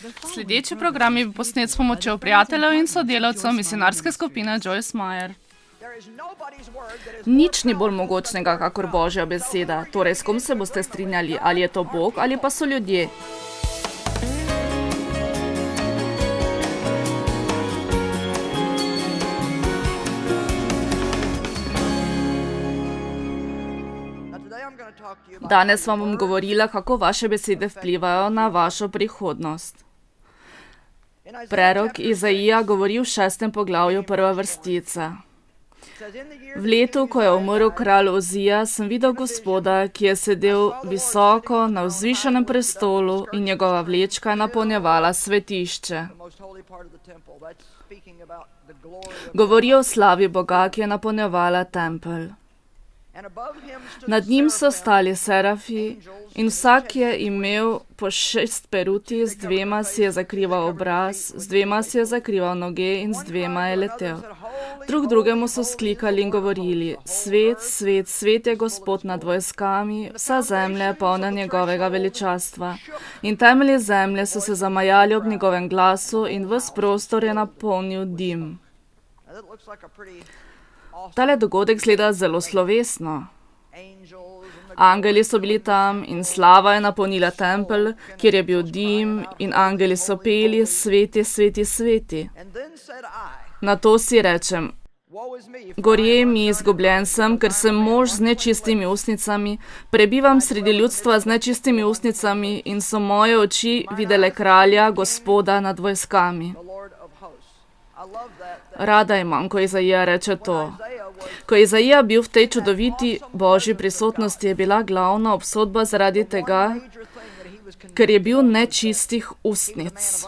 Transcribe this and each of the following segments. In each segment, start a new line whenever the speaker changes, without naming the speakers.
Sledeči program je bil posnet s pomočjo prijateljev in sodelavcev misionarske skupine Joyce Meyer. Nič ni bolj mogočnega, kakor Božja beseda. Torej, s kom se boste strinjali? Ali je to Bog ali pa so ljudje? Danes vam bom govorila, kako vaše besede vplivajo na vašo prihodnost. Prerok Izaija govori v 6. poglavju 1. vrstica. V letu, ko je umrl kralj Ozija, sem videl Gospoda, ki je sedel visoko na vzvišenem prestolu in njegova vlečka je napolnjevala svetišče. Govori o slavi Boga, ki je napolnjevala tempelj. Nad njim so stali serafi in vsak je imel po 6 peruti, z 2 si je zakrival obraz, z 2 si je zakrival noge in z 2 je letel. Drug drugemu so sklikali in govorili: Svet, svet, svet je Gospod nad vojskami, vsa zemlja je polna njegovega veličastva. In temelji zemlje so se zamajali ob njegovem glasu in ves prostor je napolnil dim. Tale dogodek zgleda zelo slovesno. Angeli so bili tam in slava je napolnila tempelj, kjer je bil dim, in angeli so peli: Sveti, sveti, sveti. Nato si rečem: Gorje mi, izgubljen sem, ker sem mož z nečistimi ustnicami, prebivam sredi ljudstva z nečistimi ustnicami in so moje oči videle kralja, Gospoda nad vojskami. Rada imam, ko Izaija reče to. Ko je Izaija bil v tej čudoviti Božji prisotnosti, je bila glavna obsodba zaradi tega, ker je bil nečistih ustnic.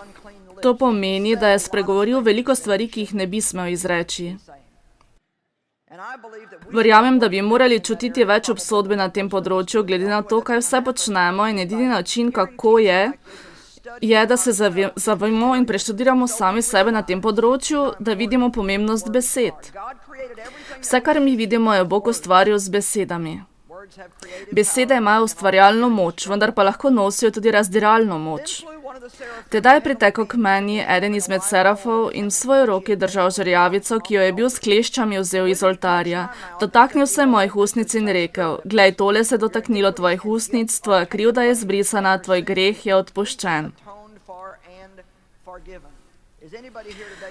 To pomeni, da je spregovoril veliko stvari, ki jih ne bi smel izreči. Verjamem, da bi morali čutiti več obsodbe na tem področju, glede na to, kaj vse počnemo, in edini način, kako je, da se zavemo in preštudiramo sami sebe na tem področju, da vidimo pomembnost besed. Vse, kar mi vidimo, je Bog ustvaril z besedami. Besede imajo ustvarjalno moč, vendar pa lahko nosijo tudi razdiralno moč. Tedaj je pritekel k meni eden izmed serafov in v svoji roki držal žerjavico, ki jo je bil s kleščami vzel iz oltarja. Dotaknil se mojih ustnic in rekel: Glej, tole se dotaknilo tvojih ustnic, tvoja krivda je zbrisana, tvoj greh je odpuščen.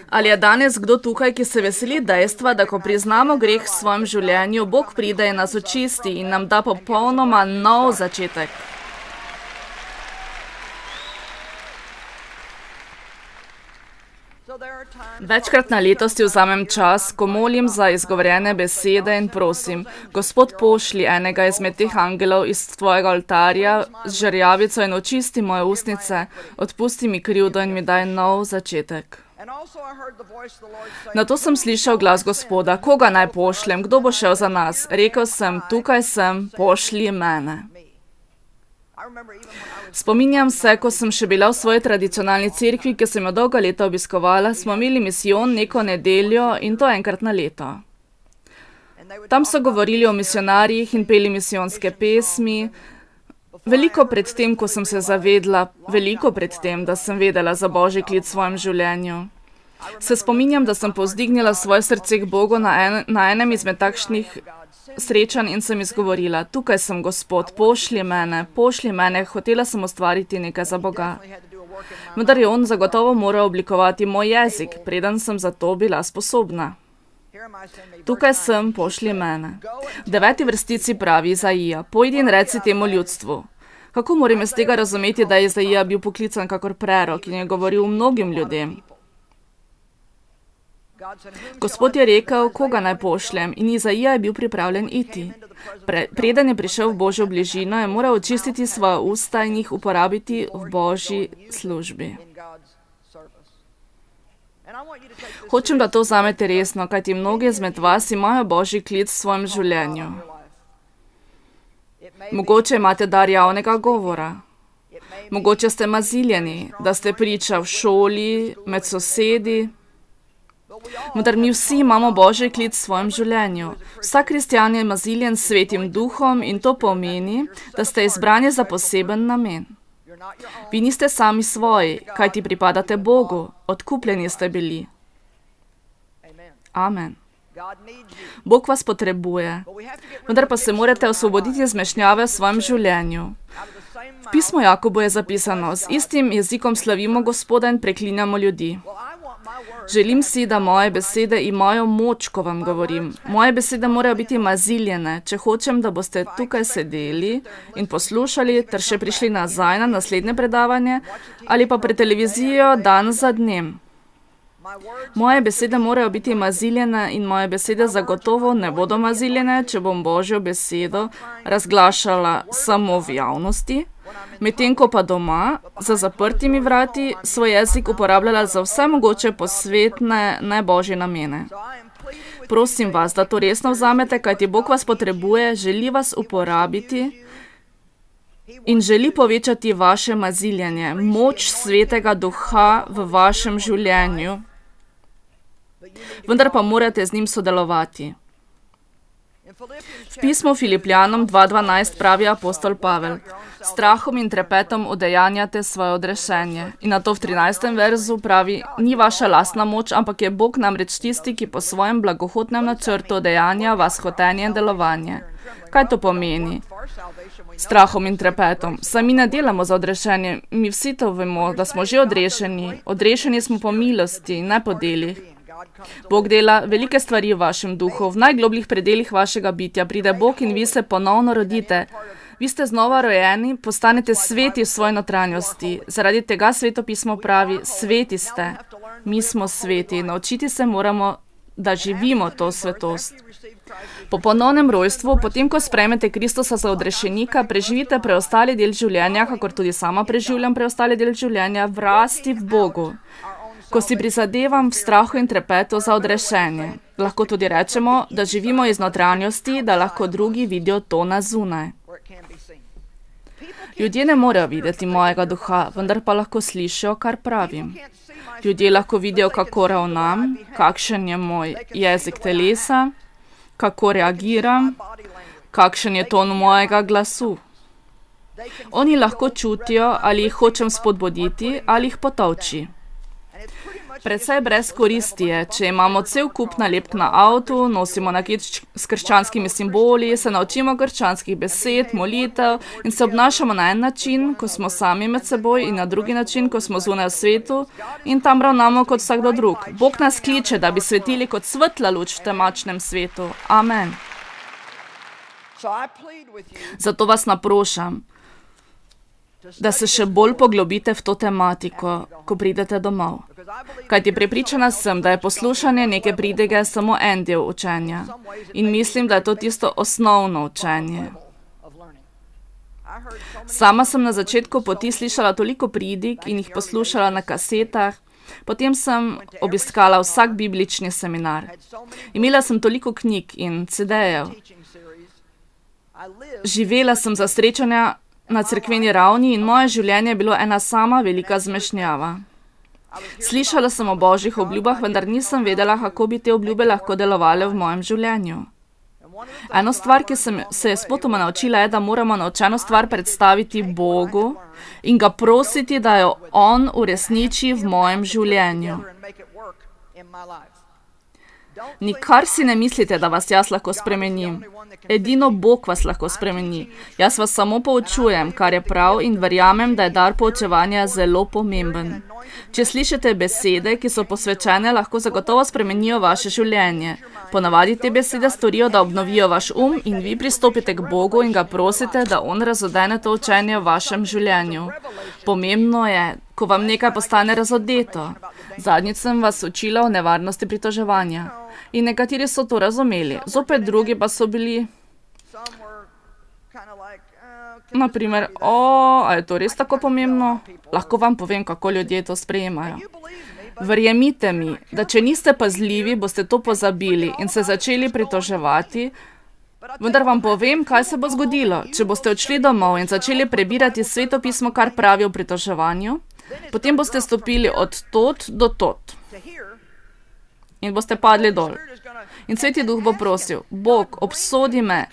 Ali je danes kdo tukaj, ki se veseli dejstva, da ko priznamo greh v svojem življenju, Bog pride in nas očisti in nam da popolnoma nov začetek? Večkrat na leto si vzamem čas, ko molim za izgovorjene besede in prosim: Gospod, pošlji enega izmed teh angelov iz tvojega oltarja z žerjavico in očisti moje ustnice, odpusti mi krivdo in mi daj nov začetek. Nato sem slišal glas Gospoda: Koga naj pošljem, kdo bo šel za nas? Rekel sem: Tukaj sem, pošlji mene. Spominjam se, ko sem še bila v svoji tradicionalni cerkvi, ki sem jo dolga leta obiskovala, smo imeli misijon neko nedeljo in to enkrat na leto. Tam so govorili o misionarjih in peli misijonske pesmi. Veliko pred tem, ko sem se zavedla, veliko pred tem, da sem vedela za Božji klic v svojem življenju. Se spominjam, da sem povzdignila svoje srce k Bogu na enem izmed takšnih srečanj in sem izgovorila: Tukaj sem, Gospod, pošlji mene, hotela sem ustvariti nekaj za Boga. Vendar je on zagotovo moral oblikovati moj jezik, preden sem za to bila sposobna. Tukaj sem, pošlji mene. V 9. vrstici pravi Izaija: Pojdi in reci temu ljudstvu. Kako moram iz tega razumeti, da je Izaija bil poklican kakor prerok in je govoril mnogim ljudem? Gospod je rekel, koga naj pošljem, in Izaija je bil pripravljen iti. Preden je prišel v Božjo bližino, je moral očistiti svoja usta in jih uporabiti v Božji službi. Hočem, da to vzamete resno, kajti mnogi izmed vas imajo Božji klic v svojem življenju. Mogoče imate dar javnega govora. Mogoče ste maziljeni, da ste priča v šoli, med sosedi. Vendar mi vsi imamo Božji klic v svojem življenju. Vsak kristjan je maziljen s Svetim Duhom in to pomeni, da ste izbrani za poseben namen. Vi niste sami svoji, kajti pripadate Bogu, odkupljeni ste bili. Amen. Bog vas potrebuje, vendar pa se morate osvoboditi zmešnjave v svojem življenju. V pismu Jakobu je zapisano, z istim jezikom slavimo Gospoda in preklinjamo ljudi. Želim si, da moje besede imajo moč, ko vam govorim. Moje besede morajo biti maziljene, če hočem, da boste tukaj sedeli in poslušali, ter še prišli nazaj na naslednje predavanje ali pa pred televizijo dan za dnem. Moje besede morajo biti maziljene in moje besede zagotovo ne bodo maziljene, če bom Božjo besedo razglašala samo v javnosti, medtem ko pa doma, za zaprtimi vrati, svoj jezik uporabljala za vse mogoče posvetne, ne Božje namene. Prosim vas, da to resno vzamete, kajti Bog vas potrebuje, želi vas uporabiti in želi povečati vaše maziljenje, moč Svetega Duha v vašem življenju. Vendar pa morate z njim sodelovati. V pismu Filipljanom 2:12 pravi apostol Pavel: strahom in trepetom udejanjate svoje odrešenje. In na to v 13. verzu pravi: ni vaša lastna moč, ampak je Bog namreč tisti, ki po svojem blagohotnem načrtu udejanja vas hotenje in delovanje. Kaj to pomeni? Strahom in trepetom. Sami ne delamo za odrešenje. Mi vsi to vemo, da smo že odrešeni. Odrešeni smo po milosti, ne po delih. Bog dela velike stvari v vašem duhu, v najglobljih predelih vašega bitja. Pride Bog in vi se ponovno rodite. Vi ste znova rojeni, postanete sveti v svoji notranjosti. Zaradi tega Sveto pismo pravi, sveti ste. Mi smo sveti. Naučiti se moramo, da živimo to svetost. Po ponovnem rojstvu, potem ko sprejmete Kristusa za odrešenika, preživite preostali del življenja, kakor tudi sama preživljam preostali del življenja, v rasti v Bogu. Ko si prizadevam v strahu in trepetu za odrešenje. Lahko tudi rečemo, da živimo iz notranjosti, da lahko drugi vidijo to na zunaj. Ljudje ne morejo videti mojega duha, vendar pa lahko slišijo, kar pravim. Ljudje lahko vidijo, kako ravnam, kakšen je moj jezik telesa, kako reagiram, kakšen je ton mojega glasu. Oni lahko čutijo, ali jih hočem spodbuditi, ali jih potolči. Predvsej brez koristi je, če imamo cel kup nalepk na avtu, nosimo nakit s krščanskimi simboli, se naučimo krščanskih besed, molitev in se obnašamo na en način, ko smo sami med seboj, in na drugi način, ko smo zunaj v svetu in tam ravnamo kot vsakdo drug. Bog nas kliče, da bi svetili kot svetla luč v temačnem svetu. Amen. Zato vas naprošam, da se še bolj poglobite v to tematiko, ko pridete domov. Kajti prepričana sem, da je poslušanje neke pridige samo en del učenja. In mislim, da je to tisto osnovno učenje. Sama sem na začetku poti slišala toliko pridig in jih poslušala na kasetah, potem sem obiskala vsak biblični seminar. Imela sem toliko knjig in CD-jev. Živela sem za srečanja na cerkveni ravni in moje življenje je bilo ena sama velika zmešnjava. Slišala sem o Božjih obljubah, vendar nisem vedela, kako bi te obljube lahko delovale v mojem življenju. Eno stvar, ki sem se spotoma naučila, je, da moramo naučeno stvar predstaviti Bogu in ga prositi, da jo On uresniči v mojem življenju. Nikar si ne mislite, da vas jaz lahko spremenim. Edino Bog vas lahko spremeni. Jaz vas samo poučujem, kar je prav, in verjamem, da je dar poučevanja zelo pomemben. Če slišite besede, ki so posvečene, lahko zagotovo spremenijo vaše življenje. Ponavadi te besede storijo, da obnovijo vaš in vi pristopite k Bogu in ga prosite, da On razodene to učenje v vašem življenju. Pomembno je, ko vam nekaj postane razodeto. Zadnjič sem vas učila o nevarnosti pritoževanja. In nekateri so to razumeli, zopet drugi pa so bili naprimer, a je to res tako pomembno? Lahko vam povem, kako ljudje to sprejemajo. Verjemite mi, da če niste pazljivi, boste to pozabili in se začeli pritoževati, vendar vam povem, kaj se bo zgodilo. Če boste odšli domov in začeli prebirati Sveto pismo, kar pravi o pritoževanju, potem boste stopili od tod do tod. in boste padli dol. In Sveti Duh bo prosil, Bog, obsodi me,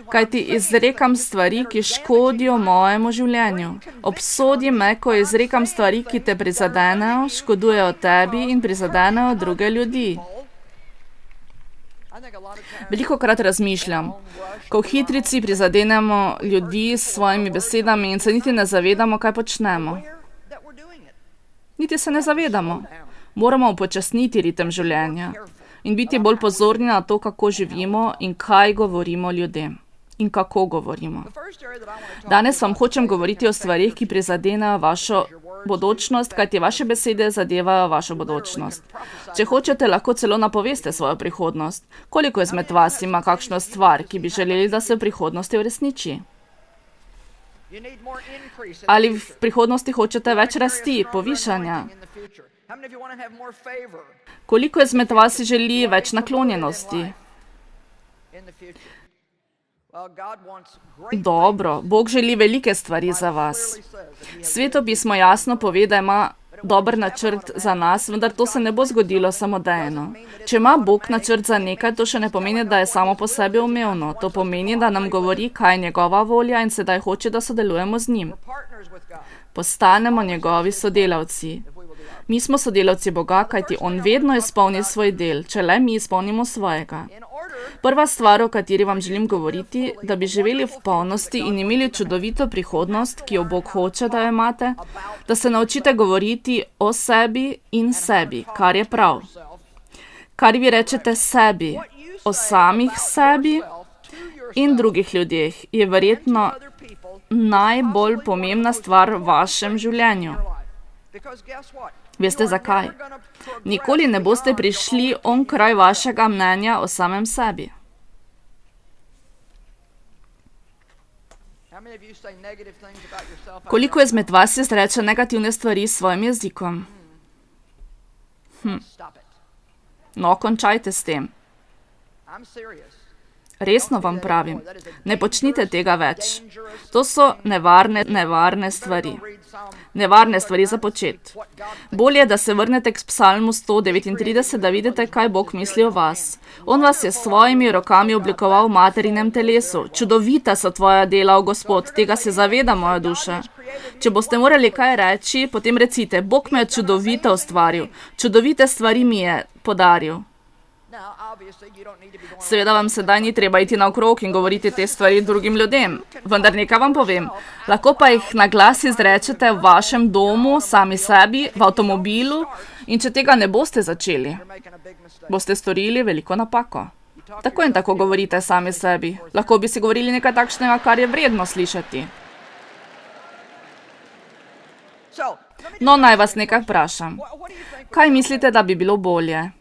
kajti izrekam stvari, ki škodijo mojemu življenju. Obsodi me, ko izrekam stvari, ki te prizadenejo, škodujejo tebi in prizadenejo druge ljudi. Velikokrat razmišljam, ko v hitrici prizadenemo ljudi s svojimi besedami in se niti ne zavedamo, kaj počnemo. Niti se ne zavedamo. Moramo upočasniti ritem življenja in biti bolj pozorni na to, kako živimo in kaj govorimo ljudem. In kako govorimo. Danes vam hočem govoriti o stvarih, ki prizadenejo vašo bodočnost, kajti vaše besede zadevajo vašo bodočnost. Če hočete, lahko celo napoveste svojo prihodnost. Koliko izmed vas ima kakšno stvar, ki bi želeli, da se v prihodnosti uresniči? Ali v prihodnosti hočete več rasti, povišanja? Koliko izmed vas si želi več naklonjenosti? Dobro, Bog želi velike stvari za vas. Sveto pismo jasno pove, da ima dober načrt za nas, vendar to se ne bo zgodilo samodejno. Če ima Bog načrt za nekaj, to še ne pomeni, da je samo po sebi umevno. To pomeni, da nam govori, kaj je njegova volja in sedaj hoče, da sodelujemo z njim. Postanemo njegovi sodelavci. Mi smo sodelavci Boga, kajti on vedno izpolni svoj del, če le mi izpolnimo svojega. Prva stvar, o kateri vam želim govoriti, da bi živeli v polnosti in imeli čudovito prihodnost, ki jo Bog hoče, da jo imate, da se naučite govoriti o sebi in sebi, kar je prav. Kar vi rečete sebi, o samih sebi in drugih ljudeh, je verjetno najbolj pomembna stvar v vašem življenju. Veste zakaj? Nikoli ne boste prišli onkraj vašega mnenja o samem sebi. Koliko izmed vas izreče negativne stvari s svojim jezikom? No, končajte s tem. Resno vam pravim, ne počnite tega več. To so nevarne stvari. Nevarne stvari za početi. Bolje, da se vrnete k psalmu 139, da vidite, kaj Bog misli o vas. On vas je s svojimi rokami oblikoval v materinem telesu. Čudovita so tvoja dela, o Gospod, tega se zaveda moja duša. Če boste morali kaj reči, potem recite, Bog me je čudovito ustvaril, čudovite stvari mi je podaril. Seveda vam sedaj ni treba iti naokrog in govoriti te stvari drugim ljudem, vendar nekaj vam povem. Lahko pa jih na glas izrečete v vašem domu, sami sebi, v avtomobilu in če tega ne boste začeli, boste storili veliko napako. Tako in tako govorite sami sebi. Lahko bi si govorili nekaj takšnega, kar je vredno slišati. No, naj vas nekaj vprašam. Kaj mislite, da bi bilo bolje?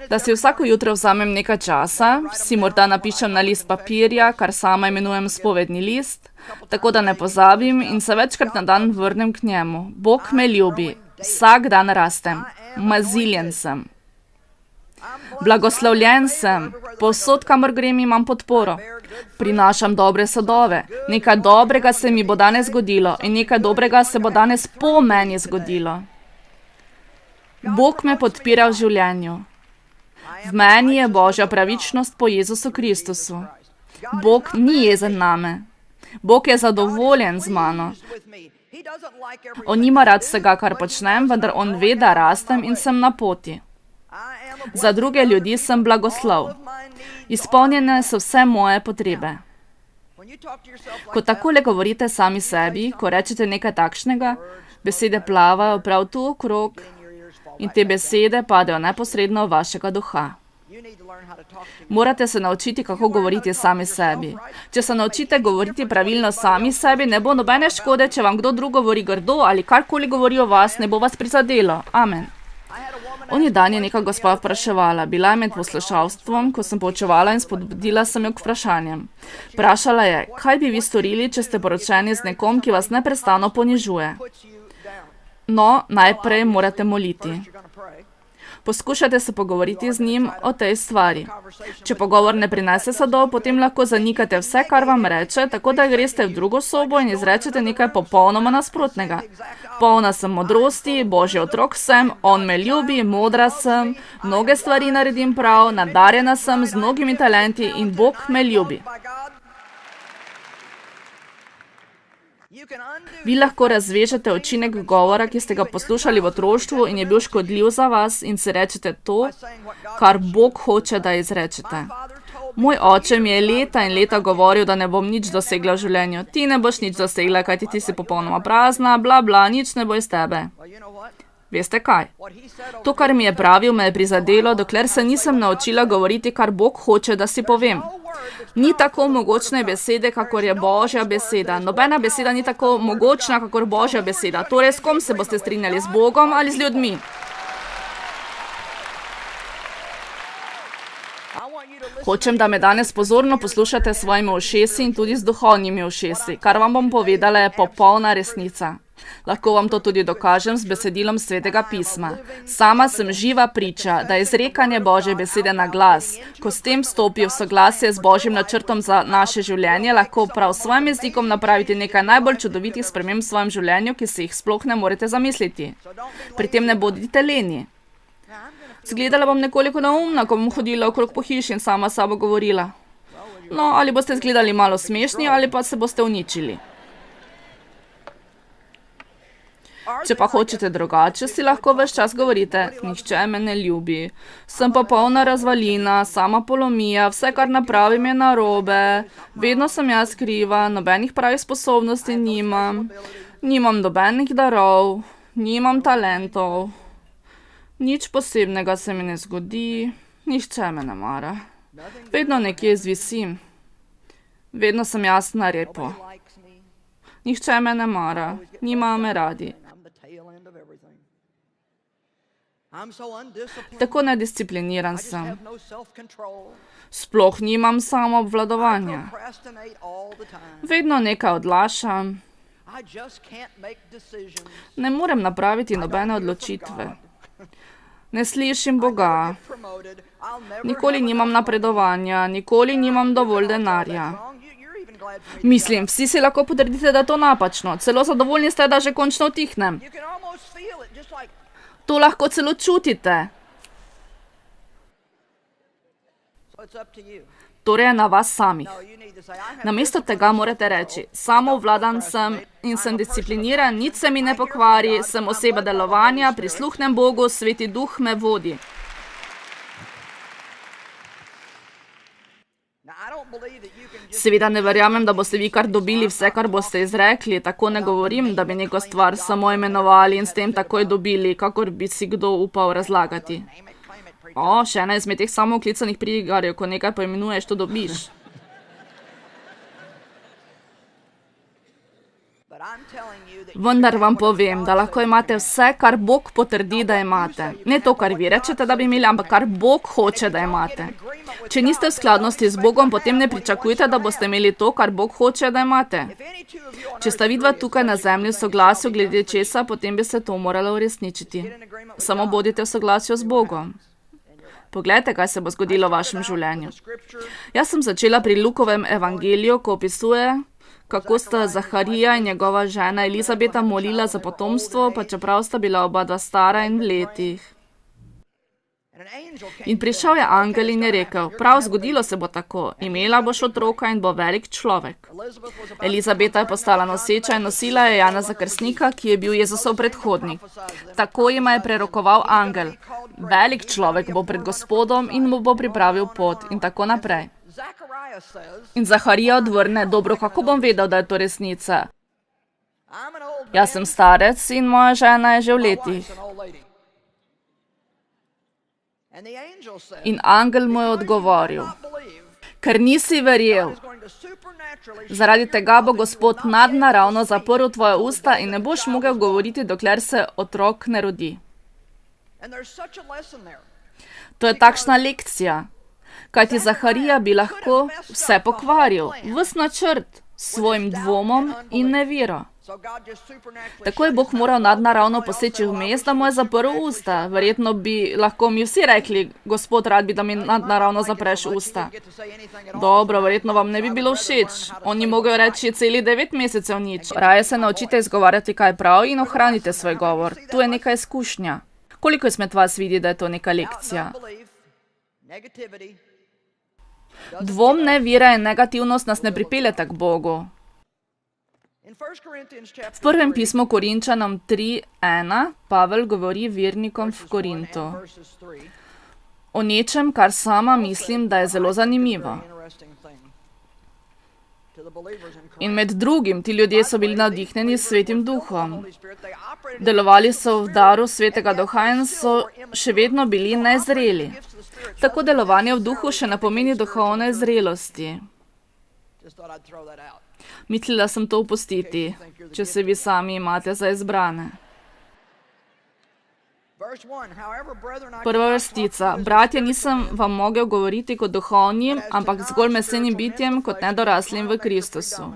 Da si vsako jutro vzamem nekaj časa, si morda napišem na list papirja, kar sama imenujem spovedni list, tako da ne pozabim in se večkrat na dan vrnem k njemu. Bog me ljubi, vsak dan rastem, maziljen sem. Blagoslovljen sem, povsod, kamor grem, imam podporo. Prinašam dobre sadove, nekaj dobrega se mi bo danes zgodilo in nekaj dobrega se bo danes po meni zgodilo. Bog me podpira v življenju. V meni je Božja pravičnost po Jezusu Kristusu. Bog ni jezen name. Bog je zadovoljen z mano. On nima rad vsega, kar počnem, vendar on ve, da rastem in sem na poti. Za druge ljudi sem blagoslov. Izpolnjene so vse moje potrebe. Ko takole govorite sami sebi, ko rečete nekaj takšnega, besede plavajo prav tu okrog in te besede padejo neposredno v vašega duha. Morate se naučiti, kako govoriti sami sebi. Če se naučite govoriti pravilno sami sebi, ne bo nobene škode, če vam kdo drug govori grdo ali karkoli govori o vas, ne bo vas prizadelo. Amen. Oni dan je neka gospa vpraševala. Bila je med poslušalstvom, ko sem poučevala in spodbudila sem jo k vprašanjem. Vprašala je, kaj bi vi storili, če ste poročeni z nekom, ki vas neprestano ponižuje? No, najprej morate moliti. Poskušajte se pogovoriti z njim o tej stvari. Če pogovor ne prinese sadov, potem lahko zanikate vse, kar vam reče, tako da greste v drugo sobo in izrečete nekaj popolnoma nasprotnega. Polna sem modrosti, Božji otrok sem, on me ljubi, modra sem, mnoge stvari naredim prav, nadarjena sem z mnogimi talenti in Bog me ljubi. Vi lahko razvežete učinek govora, ki ste ga poslušali v otroštvu in je bil škodljiv za vas in si rečete to, kar Bog hoče, da izrečete. Moj oče mi je leta in leta govoril, da ne bom nič dosegla v življenju. Ti ne boš nič dosegla, kajti ti si popolnoma prazna, bla bla, nič ne bo iz tebe. Veste kaj? To, kar mi je pravil, me je prizadelo, dokler se nisem naučila govoriti, kar Bog hoče, da si povem. Ni tako mogočne besede, kakor je Božja beseda. Nobena beseda ni tako mogočna, kakor Božja beseda. Torej, s kom se boste strinjali, z Bogom ali z ljudmi? Hočem, da me danes pozorno poslušate s svojimi ušesi in tudi z duhovnimi ušesi. Kar vam bom povedala, je popolna resnica. Lahko vam to tudi dokažem z besedilom Svetega pisma. Sama sem živa priča, da je izrekanje Božje besede na glas, ko s tem stopi v soglasje z Božjim načrtom za naše življenje, lahko prav s svojim jezikom napraviti nekaj najbolj čudovitih sprememb v svojem življenju, ki si jih sploh ne morete zamisliti. Pri tem ne bodite leni. Zgledala bom nekoliko neumna, ko bom hodila okrog po hiši in sama s sabo govorila. No, ali boste zgledali malo smešni, ali pa se boste uničili. Če pa hočete drugače, si lahko ves čas govorite, nihče me ne ljubi. Sem pa polna razvalina, sama polomija, vse, kar napravim, je narobe. Vedno sem jaz kriva, nobenih pravih sposobnosti nimam. Nimam nobenih darov, nimam talentov. Nič posebnega se mi ne zgodi, nihče me ne mara. Vedno nekje zvisim. Vedno sem jaz na repu. Nihče me ne mara, nimajo me radi. Tako nediscipliniran sem. Sploh nimam samoobvladovanja. Vedno nekaj odlašam. Ne morem napraviti nobene odločitve. Ne slišim Boga. Nikoli nimam napredovanja, nikoli nimam dovolj denarja. Mislim, vsi si lahko potrdite, da je to napačno. Celo zadovoljni ste, da že končno utihnem. To lahko celo čutite. Torej je na vas samih. Namesto tega morate reči, samoobvladan sem in sem discipliniran, nič se mi ne pokvari, sem oseba delovanja, prisluhnem Bogu, Sveti Duh me vodi. Seveda ne verjamem, da boste vi kar dobili vse, kar boste izrekli, tako ne govorim, da bi neko stvar samo imenovali in s tem takoj dobili, kakor bi si kdo upal razlagati. Še ena izmed teh samooklicanih pridigarjev, ko nekaj poimenuješ, to dobiš. Vendar vam povem, da lahko imate vse, kar Bog potrdi, da imate. Ne to, kar vi rečete, da bi imeli, ampak kar Bog hoče, da imate. Če niste v skladnosti z Bogom, potem ne pričakujte, da boste imeli to, kar Bog hoče, da imate. Če sta vidva tukaj na zemlji v soglasju glede česa, potem bi se to moralo uresničiti. Samo bodite v soglasju z Bogom. Poglejte, kaj se bo zgodilo v vašem življenju. Jaz sem začela pri Lukovem evangeliju, ko opisuje, kako sta Zaharija in njegova žena Elizabeta molila za potomstvo, pa čeprav sta bila oba dva stara in v letih. In prišel je angel in je rekel, prav zgodilo se bo tako, imela boš otroka in bo velik človek. Elizabeta je postala noseča in nosila je Janeza Krstnika, ki je bil Jezusov predhodnik. Tako jima je prerokoval angel. Velik človek bo pred Gospodom in mu bo pripravil pot in tako naprej. In Zaharija odvrne, dobro, kako bom vedel, da je to resnica? Jaz sem starec in moja žena je že v letih. In angel mu je odgovoril, ker nisi verjel. Zaradi tega bo Gospod nadnaravno zaprl tvoje usta in ne boš mogel govoriti, dokler se otrok ne rodi. To je takšna lekcija, kajti Zaharija bi lahko vse pokvaril, ves načrt, s svojim dvomom in nevero. Tako je Bog moral nadnaravno poseči vmes, da mu je zaprl usta. Verjetno bi lahko mi vsi rekli, Gospod, rad bi, da mi nadnaravno zapreš usta. Dobro, verjetno vam ne bi bilo všeč. On ni mogel reči celi 9 mesecev nič. Raje se naučite izgovarjati, kaj prav in ohranite svoj govor. Tu je neka izkušnja. Koliko izmed vas vidi, da je to neka lekcija? Dvom, nevira in negativnost nas ne pripeljeta k Bogu. V prvem pismu Korinčanom 3:1 Pavel govori vernikom v Korintu o nečem, kar sama mislim, da je zelo zanimivo. In med drugim, ti ljudje so bili navdihnjeni s Svetim Duhom. Delovali so v daru Svetega Duha in so še vedno bili nezreli. Tako delovanje v duhu še ne pomeni duhovne zrelosti. Mislila sem to opustiti, če se vi sami imate za izbrane. Prva vrstica. Bratje, nisem vam mogel govoriti kot duhovnim, ampak zgolj mesenim bitjem, kot nedoraslim v Kristusu.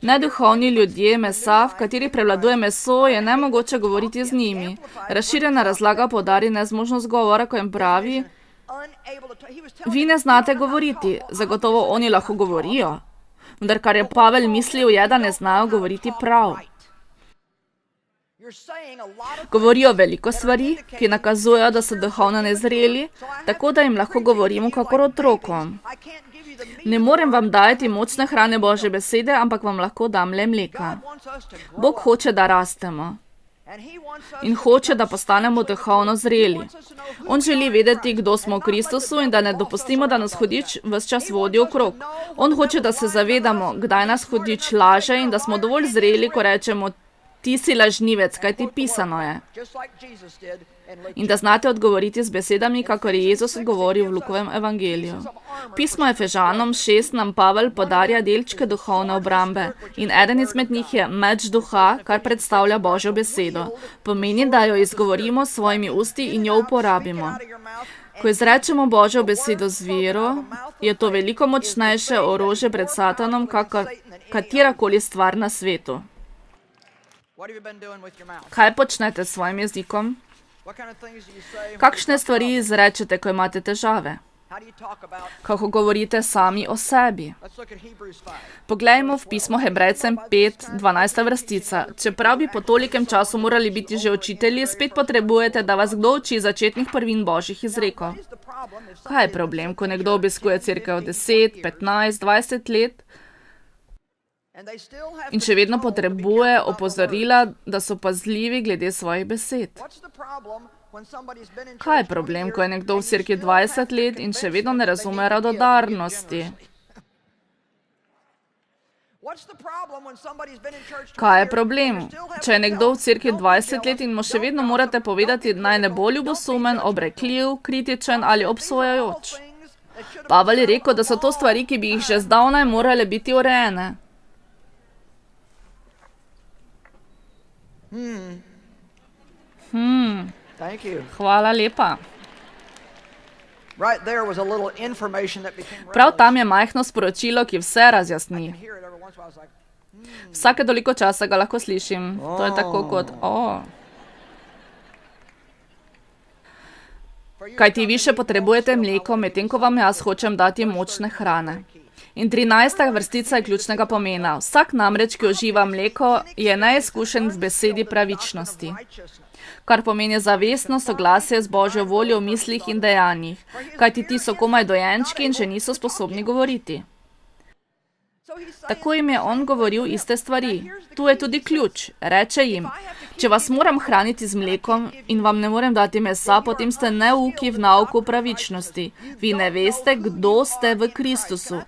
Neduhovni ljudje mesa, v kateri prevladuje meso, je nemogoče govoriti z njimi. Razširjena razlaga poudari nezmožnost govora, ko jim pravi, vi ne znate govoriti, zagotovo oni lahko govorijo. Vendar kar je Pavel mislil je, da ne znajo govoriti prav. Govorijo veliko stvari, ki nakazujejo, da so duhovno nezreli, tako da jim lahko govorimo kakor otrokom. Ne morem vam dajati močne hrane Božje besede, ampak vam lahko dam le mleka. Bog hoče, da rastemo. In hoče, da postanemo duhovno zreli. On želi vedeti, kdo smo v Kristusu in da ne dopustimo, da nas hudič ves čas vodi okrog. On hoče, da se zavedamo, kdaj nas hudič laže in da smo dovolj zreli, ko rečemo, ti si lažnivec, kaj ti pisano je. In da znate odgovoriti z besedami, kakor je Jezus odgovoril v Lukovem evangeliju. Pismo Efežanom 6 nam Pavel podarja delčke duhovne obrambe in eden izmed njih je meč duha, kar predstavlja Božjo besedo. Pomeni, da jo izgovorimo s svojimi usti in jo uporabimo. Ko izrečemo Božjo besedo z vero, je to veliko močnejše orožje pred Satanom, kakor katerakoli stvar na svetu. Kaj počnete s svojim jezikom? Kakšne stvari izrečete, ko imate težave? Kako govorite sami o sebi? Poglejmo v pismo Hebrejcem 5:12 vrstica. Čeprav bi po tolikem času morali biti že učitelji, spet potrebujete, da vas kdo uči začetnih prvin Božjih izrekov. Kaj je problem, ko nekdo obiskuje cerkev 10, 15, 20 let in še vedno potrebuje opozorila, da so pazljivi glede svojih besed? Kaj je problem, ko je nekdo v cerkvi 20 let in še vedno ne razume radodarnosti? Kaj je problem, če je nekdo v cerkvi 20 let in mu še vedno morate povedati, naj ne bo ljubosumen, obrekljiv, kritičen ali obsojajoč? Pavel je rekel, da so to stvari, ki bi jih že zdavnaj morale biti urejene. Hvala lepa. Prav tam je majhno sporočilo, ki vse razjasni. Vsake toliko časa ga lahko slišim. To je tako kot, Kajti vi še potrebujete mleko, medtem ko vam jaz hočem dati močne hrane. In 13. vrstica je ključnega pomena. Vsak namreč, ki uživa mleko, je neizkušen v besedi pravičnosti, kar pomeni zavestno soglasje z Božjo voljo v mislih in dejanjih, kajti ti so komaj dojenčki in še niso sposobni govoriti. Tako jim je on govoril iste stvari. Tu je tudi ključ. Reče jim, če vas moram hraniti z mlekom in vam ne morem dati mesa, potem ste neuki v nauku pravičnosti. Vi ne veste, kdo ste v Kristusu.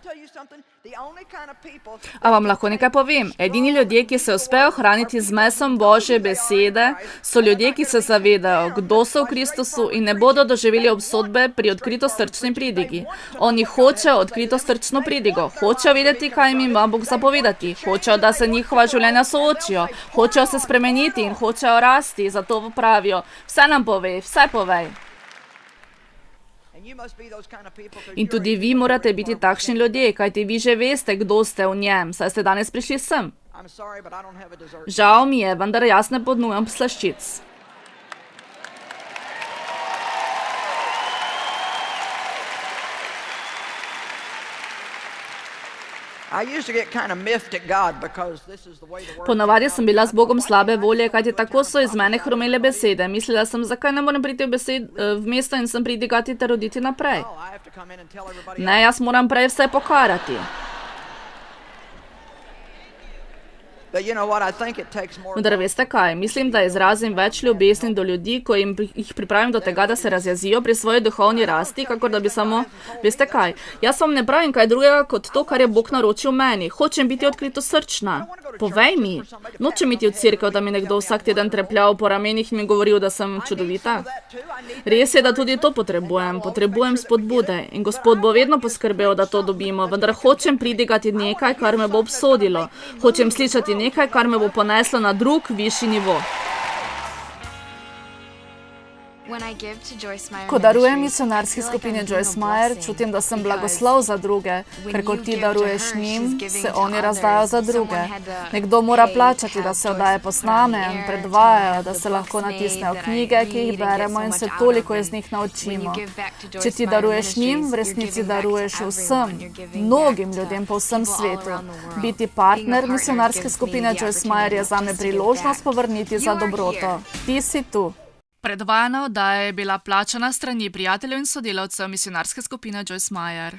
A vam lahko nekaj povem? Edini ljudje, ki se uspejo hraniti z mesom Božje besede, so ljudje, ki se zavedajo, kdo so v Kristusu in ne bodo doživeli obsodbe pri odkritostrčni pridigi. Oni hočejo odkritostrčno pridigo, hočejo vedeti, kaj jim ima Bog zapovedati, hočejo, da se njihova življenja soočijo, hočejo se spremeniti in hočejo rasti, zato pravijo, vse nam povej, vse povej. In tudi vi morate biti takšni ljudje, kajti vi že veste, kdo ste v njem, saj ste danes prišli sem. Žal mi je, vendar jaz ne ponujam slaščic. Ponavadi sem bila z Bogom slabe volje, kajti tako so iz mene hrumele besede. Mislila sem, zakaj ne morem priti v mesto in sem pridigati ter roditi naprej. Ne, jaz moram prej vse pokarati. Vendar veste kaj, mislim, da izrazim več ljubezni do ljudi, ko jih pripravim do tega, da se razjezijo pri svoji duhovni rasti, kakor da bi samo, veste kaj, jaz vam ne pravim kaj drugega kot to, kar je Bog naročil meni. Hočem biti odkrito srčna. Povej mi, nočem iti v cerkev, da mi nekdo vsak teden trepljal po ramenih in mi govoril, da sem čudovita. Res je, da tudi to potrebujem spodbude in Gospod bo vedno poskrbel, da to dobimo, vendar hočem pridigati nekaj, kar me bo obsodilo. Hočem slišati nekaj, kar me bo poneslo na drug, višji nivo. Ko darujem misionarski skupini Joyce Meyer, čutim, da sem blagoslov za druge, ker ko ti daruješ njim, se oni razdajo za druge. Nekdo mora plačati, da se oddaje posname in predvajajo, da se lahko natisnejo knjige, ki jih beremo in se toliko iz njih naučimo. Če ti daruješ njim, v resnici daruješ vsem, mnogim ljudem po vsem svetu. Biti partner misionarske skupine Joyce Meyer je zame priložnost povrniti za dobroto. Ti si tu. Predvajana oddaja je bila plačana s strani prijateljev in sodelavcev misionarske skupine Joyce Meyer.